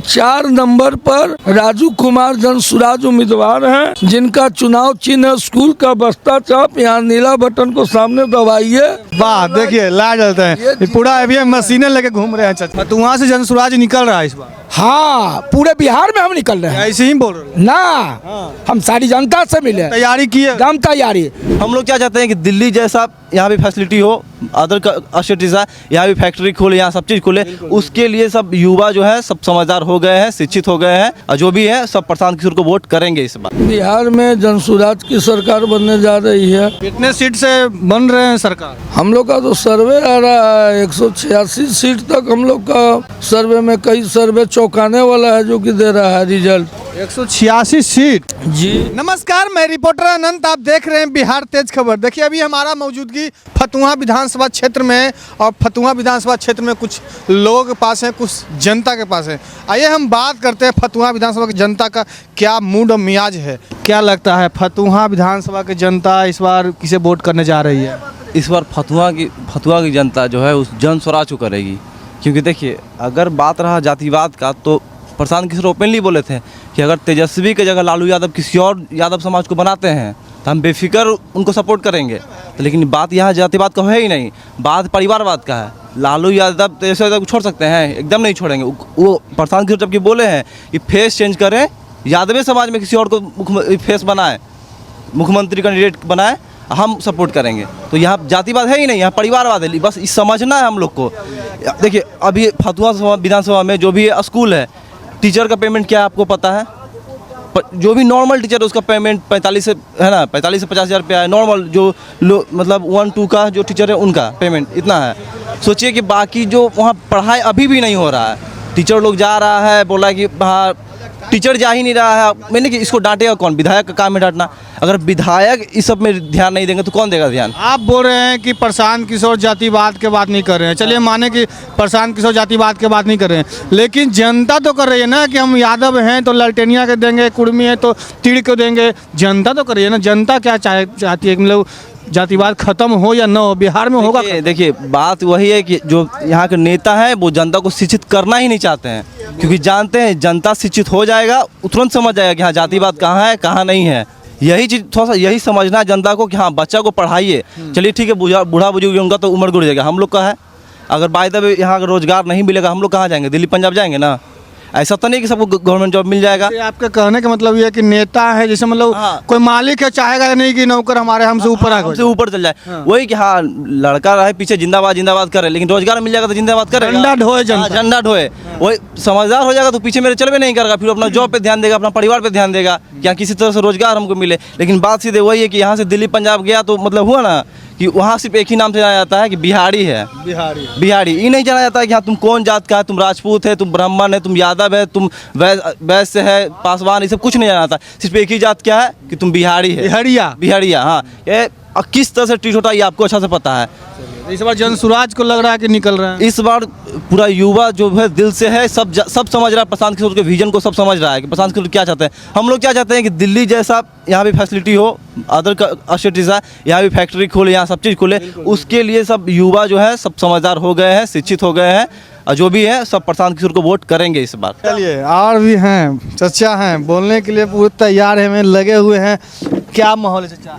4 number पर राजू कुमार जनसुराज उम्मीदवार हैं, जिनका चुनाव चिन्ह स्कूल का बस्ता चाप। यहाँ नीला बटन को सामने दबाइए। वाह, देखिए ला जाते हैं पूरा अभी हम मशीनें लेके घूम रहे हैं। चाचा तो वहाँ से जनसुराज निकल रहा है इस बार। हाँ, पूरे बिहार में हम निकल रहे हैं ऐसे ही बोल रहे हैं। ना। हम सारी जनता से मिले, तैयारी की है दम तैयारी। हम लोग क्या चाहते हैं कि दिल्ली जैसा यहाँ भी फैसिलिटी हो, अदर स्टेट यहाँ भी फैक्ट्री खोले, यहाँ सब चीज़ खोले। उसके लिए सब युवा जो है सब समझदार हो गए हैं, शिक्षित हो गए हैं, और जो भी है सब प्रशांत किशोर को वोट करेंगे इस बार। बिहार में जनसुराज की सरकार बनने जा रही है। कितने सीट से बन रहे हैं सरकार? हम लोग का तो सर्वे आ रहा है 186 सीट तक। हम लोग का सर्वे में कई सर्वे चौंकाने वाला है जो कि दे रहा है रिजल्ट। 186 सीट जी। नमस्कार, मैं रिपोर्टर अनंत, आप देख रहे हैं बिहार तेज खबर। देखिए अभी हमारा मौजूदगी फतुहा विधानसभा क्षेत्र में है, और फतुहा विधानसभा क्षेत्र में कुछ लोगों के पास है, कुछ जनता के पास है। आइए हम बात करते हैं फतुहा विधानसभा की जनता का क्या मूड और मियाज है। क्या लगता है फतुहा विधानसभा की जनता इस बार किसे वोट करने जा रही है? इस बार फतुहा की जनता जो है उस जन स्वराज को करेगी। क्योंकि देखिए, अगर बात रहा जातिवाद का, तो प्रशांत किशोर ओपनली बोले थे कि अगर तेजस्वी की जगह लालू यादव किसी और यादव समाज को बनाते हैं तो हम बेफिक्र उनको सपोर्ट करेंगे। तो लेकिन बात यहाँ जातिवाद का है ही नहीं, बात परिवारवाद का है। लालू यादव तेजस्वी यादव को छोड़ सकते हैं? एकदम नहीं छोड़ेंगे। वो प्रशांत किशोर जबकि बोले हैं कि फेस चेंज करें, यादव समाज में किसी और को फेस बनाए, मुख्यमंत्री कैंडिडेट बनाए, हम सपोर्ट करेंगे। तो यहाँ जातिवाद है ही नहीं, यहाँ परिवारवाद है। बस इस समझना है हम लोग को। देखिए अभी फतुहा विधानसभा में जो भी स्कूल है, टीचर का पेमेंट क्या है आपको पता है? जो भी नॉर्मल टीचर है उसका पेमेंट 45 से है ना, 45 से 50 हज़ार रुपया है। नॉर्मल जो मतलब 1-2 का जो टीचर है उनका पेमेंट इतना है। सोचिए कि बाकी जो वहाँ पढ़ाई अभी भी नहीं हो रहा है। टीचर लोग जा रहा है, बोला कि हाँ टीचर जा ही नहीं रहा है। मैंने कि इसको डांटेगा कौन? विधायक का काम है डांटना। अगर विधायक इस सब में ध्यान नहीं देंगे तो कौन देगा ध्यान? आप बोल रहे हैं कि प्रशांत किशोर जातिवाद के बात नहीं कर रहे हैं। चलिए माने कि प्रशांत किशोर जातिवाद के बात नहीं कर रहे हैं, लेकिन जनता तो कर रही है ना कि हम यादव हैं तो ललटेनिया के देंगे, कुर्मी है तो तीड़ को देंगे। जनता तो कर रही है ना। जनता क्या चाहती है, मतलब जातिवाद खत्म हो या न हो, बिहार में होगा? देखिए बात वही है कि जो यहाँ के नेता हैं वो जनता को शिक्षित करना ही नहीं चाहते हैं, क्योंकि जानते हैं जनता शिक्षित हो जाएगा, तुरंत समझ जाएगा कि हाँ जातिवाद कहाँ है कहाँ नहीं है। यही चीज़ थोड़ा सा यही समझना है जनता को कि हाँ बच्चा को पढ़ाइए। चलिए ठीक है, बूढ़ा बुजुर्ग उनका तो उम्र गुड़ जाएगा, हम लोग का है। अगर बाय द वे यहाँ अगर रोजगार नहीं मिलेगा हम लोग कहाँ जाएंगे? दिल्ली पंजाब जाएंगे ना। ऐसा तो नहीं कि सबको गवर्नमेंट जॉब मिल जाएगा। आपके कहने का मतलब ये है कि नेता है जैसे मतलब हाँ। कोई मालिक है, चाहेगा नहीं कि नौकर हमारे हमसे ऊपर आ, हमसे ऊपर चल जाए। हाँ। वही कि हाँ लड़का रहे पीछे जिंदाबाद जिंदाबाद करे, लेकिन रोजगार मिल जाएगा तो जिंदाबाद करे, झंडा ढोए जनता। झंडा ढोए। वही समझदार हो जाएगा तो पीछे मेरे चलवे नहीं करेगा, फिर अपना जॉब पे ध्यान देगा, अपना परिवार पे ध्यान देगा, क्या किसी तरह से रोजगार हमको मिले। लेकिन बात सीधे वही है कि यहाँ से दिल्ली पंजाब गया तो मतलब हुआ ना कि वहाँ सिर्फ एक ही नाम से जाना जाता है कि बिहारी है। बिहारी ये नहीं जाना जाता है कि हाँ तुम कौन जात का है, तुम राजपूत है, तुम ब्राह्मण है, तुम यादव है, तुम वैश्य है, पासवान, ये सब कुछ नहीं जाना जाता। सिर्फ एक ही जात क्या है कि तुम बिहारी है। बिहारिया। हाँ, ये किस तरह से ट्रीट होता है ये आपको अच्छा से पता है। इस बार जनसुराज को लग रहा है कि निकल रहा है। इस बार पूरा युवा जो है दिल से है, सब समझ रहा है प्रशांत किशोर के विजन को, सब समझ रहा है कि प्रशांत किशोर क्या चाहते हैं। हम लोग क्या चाहते हैं कि दिल्ली जैसा यहाँ भी फैसिलिटी हो, अदर स्टेट यहाँ भी फैक्ट्री खोले, यहाँ सब चीज़ खोले। उसके लिए सब युवा जो है सब समझदार हो गए हैं, शिक्षित हो गए हैं, और जो भी है सब प्रशांत किशोर को वोट करेंगे इस बार। चलिए और भी हैं, चचा हैं, बोलने के लिए पूरे तैयार हैं, लगे हुए हैं। क्या माहौल है चचा?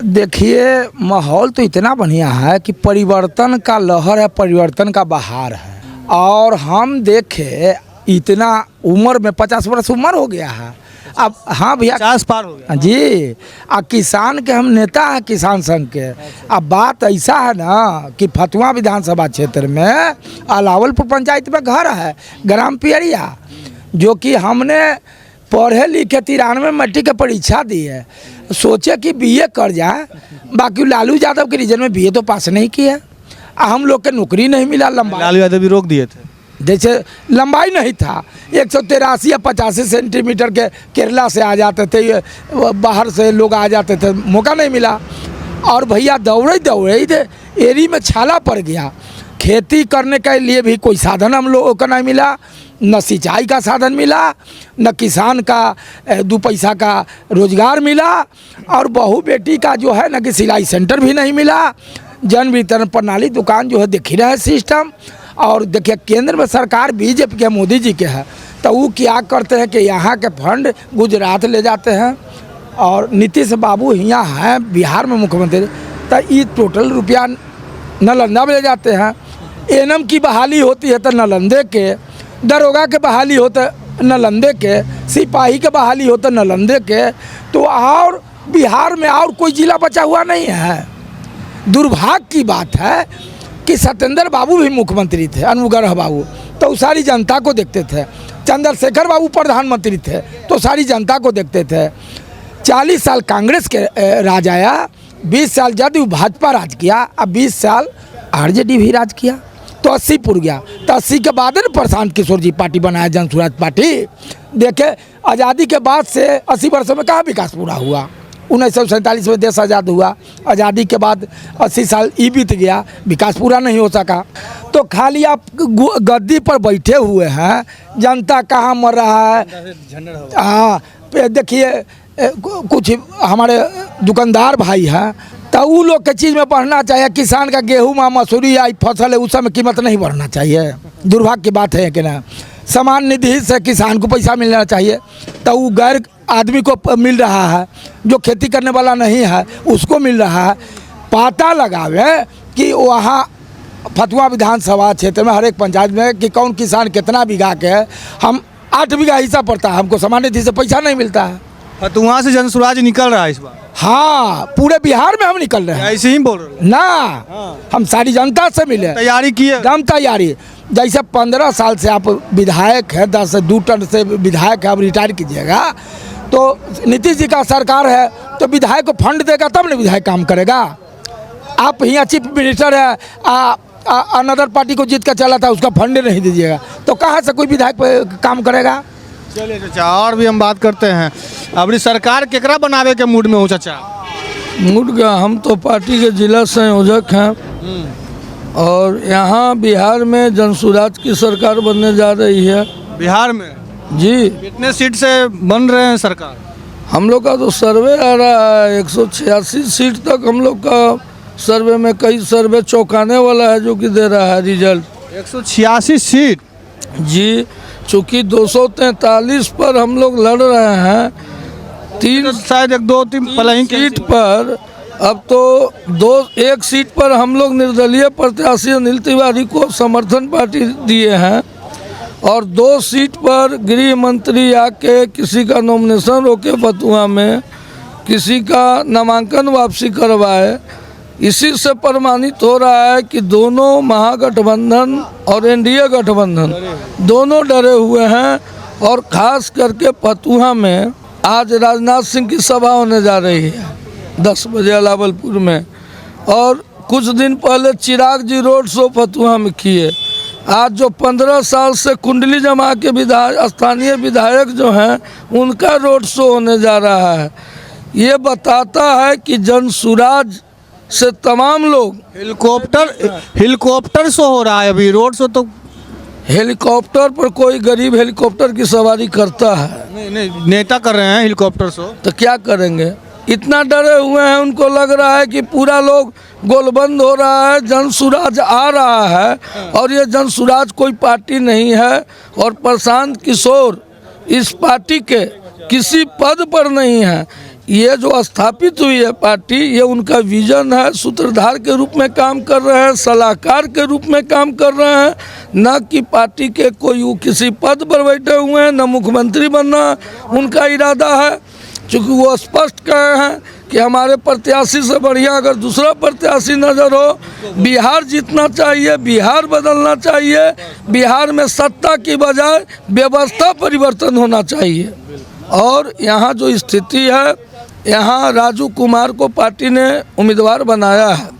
देखिए माहौल तो इतना बढ़िया है कि परिवर्तन का लहर है, परिवर्तन का बहार है। और हम देखे इतना उम्र में 50 वर्ष उम्र हो गया है अब। हाँ भैया 50 पार हो गया जी। किसान के हम नेता हैं, किसान संघ के। अब बात ऐसा है ना कि फतुहा विधानसभा क्षेत्र में अलावलपुर पंचायत में घर है, ग्राम पियरिया, जो कि हमने पढ़े लिखे 93 मैट्रिक की परीक्षा दी है। सोचे कि बीए कर जाए, बाकी लालू यादव के रीजन में बीए तो पास नहीं किया, हम लोग के नौकरी नहीं मिला। लंबाई लालू यादव भी रोक दिए थे, जैसे लंबाई नहीं था, 183 या 85 सेंटीमीटर के केरला से आ जाते थे, बाहर से लोग आ जाते थे, मौका नहीं मिला। और भैया दौड़े एरी में छाला पड़ गया। खेती करने के लिए भी कोई साधन हम लोगों को नहीं मिला, न सिंचाई का साधन मिला, न किसान का 2 पैसा का रोजगार मिला, और बहू बेटी का जो है न कि सिलाई सेंटर भी नहीं मिला। जन वितरण प्रणाली दुकान जो है दिख ही रहा है सिस्टम, और देखिए केंद्र में सरकार बीजेपी के मोदी जी के है, तो वो क्या करते हैं कि यहाँ के फंड गुजरात ले जाते हैं और नीतीश बाबू यहाँ हैं बिहार में मुख्यमंत्री, तो ये टोटल रुपया नालंदा में ले जाते हैं। एनएम की बहाली होती है तो नालंदे के, दरोगा के बहाली होते नालंदे के, सिपाही के बहाली होते नालंदे के, तो और बिहार में और कोई जिला बचा हुआ नहीं है। दुर्भाग्य की बात है कि सत्येंद्र बाबू भी मुख्यमंत्री थे, अनुग्रह बाबू, तो सारी जनता को देखते थे। चंद्रशेखर बाबू प्रधानमंत्री थे तो सारी जनता को देखते थे। 40 साल कांग्रेस के राज आया, 20 साल जदयू भाजपा राज किया, अब 20 साल आरजेडी भी राज किया, तो 80 पुर गया। तो 80 के बाद न प्रशांत किशोर जी पार्टी बनाया, जन स्वराज पार्टी। देखे आज़ादी के बाद से 80 वर्षों में कहाँ विकास पूरा हुआ। 1947 में देश आज़ाद हुआ, आज़ादी के बाद 80 साल ई बीत गया, विकास पूरा नहीं हो सका। तो खाली आप गद्दी पर बैठे हुए हैं, जनता कहाँ मर रहा है। हाँ, देखिए कुछ हमारे दुकानदार भाई हैं, तो वो लोग के चीज़ में बढ़ना चाहिए। किसान का गेहूँ मसूरी या फसल है, उस समय कीमत नहीं बढ़ना चाहिए। दुर्भाग्य की बात है कि ना, समान निधि से किसान को पैसा मिलना चाहिए, तो वो गैर आदमी को मिल रहा है, जो खेती करने वाला नहीं है उसको मिल रहा है। पता लगावे कि वहाँ फतुहा विधानसभा क्षेत्र में हर एक पंचायत में कि कौन किसान कितना बीघा के है। हम 8 बीघा हिस्सा पड़ता है, हमको समान निधि से पैसा नहीं मिलता है। फतुहा से जन स्वराज निकल रहा है इस बार। हाँ, पूरे बिहार में हम निकल रहे हैं। ऐसे ही बोल रहे हैं ना, हम सारी जनता से मिले, तैयारी की है, दम तैयारी। जैसे 15 साल से आप विधायक है, 10 से 2 टर्म से विधायक है, आप रिटायर कीजिएगा, तो नीतीश जी का सरकार है तो विधायक को फंड देगा तब ना विधायक काम करेगा। आप यहाँ चीफ मिनिस्टर है, अनदर पार्टी को जीत कर चला था, उसका फंड नहीं दीजिएगा तो कहाँ से कोई विधायक काम करेगा। चलिए चाचा, और भी हम बात करते हैं। अपनी सरकार केकरा बनावे के मूड में हो चाचा? मूड का, हम तो पार्टी के जिला संयोजक हैं और यहाँ बिहार में जनसुराज की सरकार बनने जा रही है। बिहार में जी, कितने सीट से बन रहे हैं सरकार? हम लोग का तो सर्वे आ रहा है 186 सीट तक। हम लोग का सर्वे में कई सर्वे चौंकाने वाला है जो कि दे रहा है रिजल्ट। 186 सीट जी, चूँकि 243 पर हम लोग लड़ रहे हैं, 3 शायद 1-2-3 पलही सीट पर। अब तो एक सीट पर हम लोग निर्दलीय प्रत्याशी अनिल तिवारी को समर्थन पार्टी दिए हैं और 2 सीट पर गृह मंत्री आके किसी का नॉमिनेशन रोके फतुहा में, किसी का नामांकन वापसी करवाए। इसी से प्रमाणित हो रहा है कि दोनों महागठबंधन और एनडीए गठबंधन दोनों डरे हुए हैं। और ख़ास करके फतुहा में आज राजनाथ सिंह की सभा होने जा रही है 10 बजे अलावलपुर में, और कुछ दिन पहले चिराग जी रोड शो फतुहा में किए। आज जो 15 साल से कुंडली जमा के स्थानीय विधायक जो हैं उनका रोड शो होने जा रहा है। ये बताता है कि जनसुराज से तमाम लोग हेलीकॉप्टर शो हो रहा है अभी, रोड शो तो हेलीकॉप्टर पर कोई गरीब हेलीकॉप्टर की सवारी करता है? नहीं, नेता कर रहे हैं हेलीकॉप्टर शो। तो क्या करेंगे, इतना डरे हुए हैं, उनको लग रहा है कि पूरा लोग गोलबंद हो रहा है, जनसुराज आ रहा है। और ये जनसुराज कोई पार्टी नहीं है और प्रशांत किशोर इस पार्टी के किसी पद पर नहीं है। ये जो स्थापित हुई है पार्टी, ये उनका विजन है, सूत्रधार के रूप में काम कर रहे हैं, सलाहकार के रूप में काम कर रहे हैं, न कि पार्टी के कोई वो किसी पद पर बैठे हुए हैं, न मुख्यमंत्री बनना उनका इरादा है। चूँकि वो स्पष्ट कहे हैं कि हमारे प्रत्याशी से बढ़िया अगर दूसरा प्रत्याशी नज़र हो, बिहार जीतना चाहिए, बिहार बदलना चाहिए, बिहार में सत्ता की बजाय व्यवस्था परिवर्तन होना चाहिए। और यहाँ जो स्थिति है, यहाँ राजू कुमार को पार्टी ने उम्मीदवार बनाया है।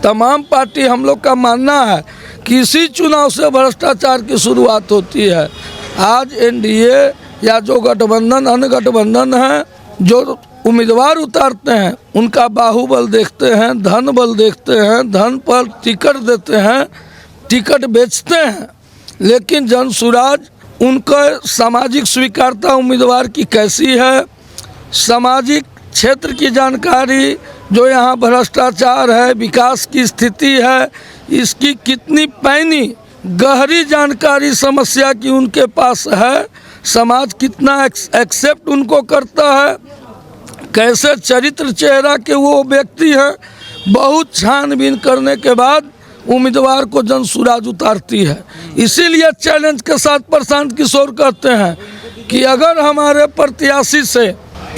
तमाम पार्टी हम लोग का मानना है कि इसी चुनाव से भ्रष्टाचार की शुरुआत होती है। आज एनडीए या जो गठबंधन अन्य गठबंधन हैं, जो उम्मीदवार उतारते हैं उनका बाहुबल देखते हैं, धन बल देखते हैं, धन पर टिकट देते हैं, टिकट बेचते हैं। लेकिन जनसुराज उनका सामाजिक स्वीकारता उम्मीदवार की कैसी है, सामाजिक क्षेत्र की जानकारी, जो यहाँ भ्रष्टाचार है, विकास की स्थिति है, इसकी कितनी पैनी गहरी जानकारी समस्या की उनके पास है, समाज कितना एक्सेप्ट उनको करता है, कैसे चरित्र चेहरा के वो व्यक्ति हैं, बहुत छानबीन करने के बाद उम्मीदवार को जनसुराज उतारती है। इसीलिए चैलेंज के साथ प्रशांत किशोर कहते हैं कि अगर हमारे प्रत्याशी से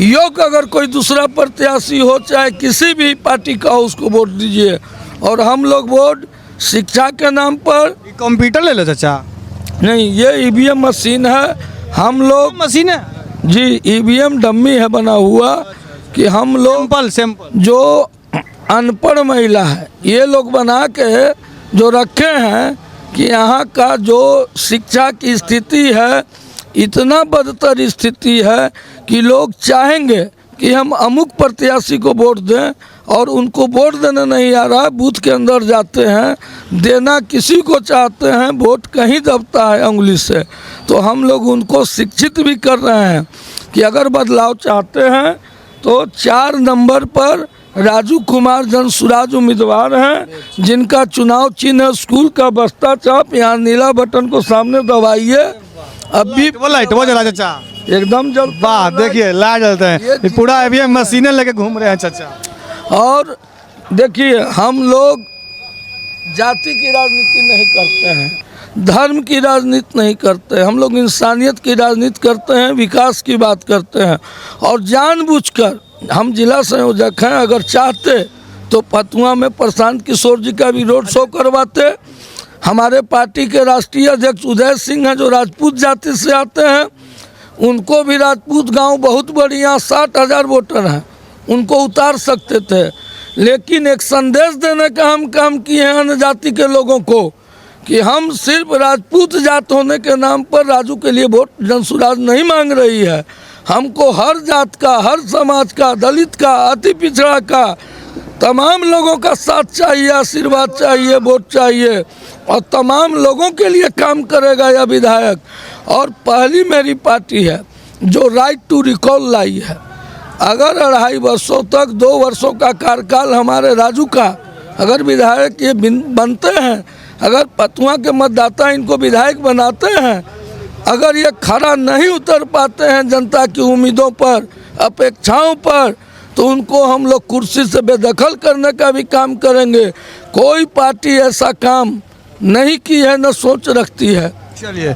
योग्य अगर कोई दूसरा प्रत्याशी हो, चाहे किसी भी पार्टी का हो, उसको वोट दीजिए। और हम लोग वोट शिक्षा के नाम पर कंप्यूटर ले लो चाचा। नहीं, ये ईवीएम मशीन है। हम लोग मशीन है जी, ईवीएम डम्मी है बना हुआ कि हम लोग सैंपल जो अनपढ़ महिला है ये लोग बना के जो रखे हैं कि यहाँ का जो शिक्षा की स्थिति है इतना बदतर स्थिति है कि लोग चाहेंगे कि हम अमुक प्रत्याशी को वोट दें, और उनको वोट देने नहीं आ रहा, बूथ के अंदर जाते हैं, देना किसी को चाहते हैं, वोट कहीं दबता है उंगली से। तो हम लोग उनको शिक्षित भी कर रहे हैं कि अगर बदलाव चाहते हैं तो 4 नंबर पर राजू कुमार जनसुराज उम्मीदवार हैं, जिनका चुनाव चिन्ह है स्कूल का बस्ता चाप। यहाँ नीला बटन को सामने दबाइए, अभी वो लाइट वो जला चाचा एकदम जब वाह देखिए लाइट जलते हैं, ये पूरा अभी मशीनें लेके घूम रहे हैं चाचा। और देखिए हम लोग जाति की राजनीति नहीं करते हैं, धर्म की राजनीति नहीं करते, हम लोग इंसानियत की राजनीति करते हैं, विकास की बात करते हैं। और जानबूझकर हम जिला संयोजक हैं, अगर चाहते तो फतुहा में प्रशांत किशोर जी का भी रोड शो करवाते। हमारे पार्टी के राष्ट्रीय अध्यक्ष उदय सिंह हैं जो राजपूत जाति से आते हैं, उनको भी राजपूत गांव बहुत बढ़िया 60,000 वोटर हैं, उनको उतार सकते थे। लेकिन एक संदेश देने का हम काम किए हैं अन्य जाति के लोगों को कि हम सिर्फ राजपूत जात होने के नाम पर राजू के लिए वोट जनसुराज नहीं मांग रही है। हमको हर जात का, हर समाज का, दलित का, अति पिछड़ा का, तमाम लोगों का साथ चाहिए, आशीर्वाद चाहिए, वोट चाहिए। और तमाम लोगों के लिए काम करेगा यह विधायक। और पहली मेरी पार्टी है जो राइट टू रिकॉल लाई है। अगर 2.5 वर्षों तक 2 वर्षों का कार्यकाल हमारे राजू का अगर विधायक ये बनते हैं, अगर फतुहा के मतदाता इनको विधायक बनाते हैं, अगर ये खरा नहीं उतर पाते हैं जनता की उम्मीदों पर, अपेक्षाओं पर, तो उनको हम लोग कुर्सी से बेदखल करने का भी काम करेंगे। कोई पार्टी ऐसा काम नहीं की है, न सोच रखती है। चलिए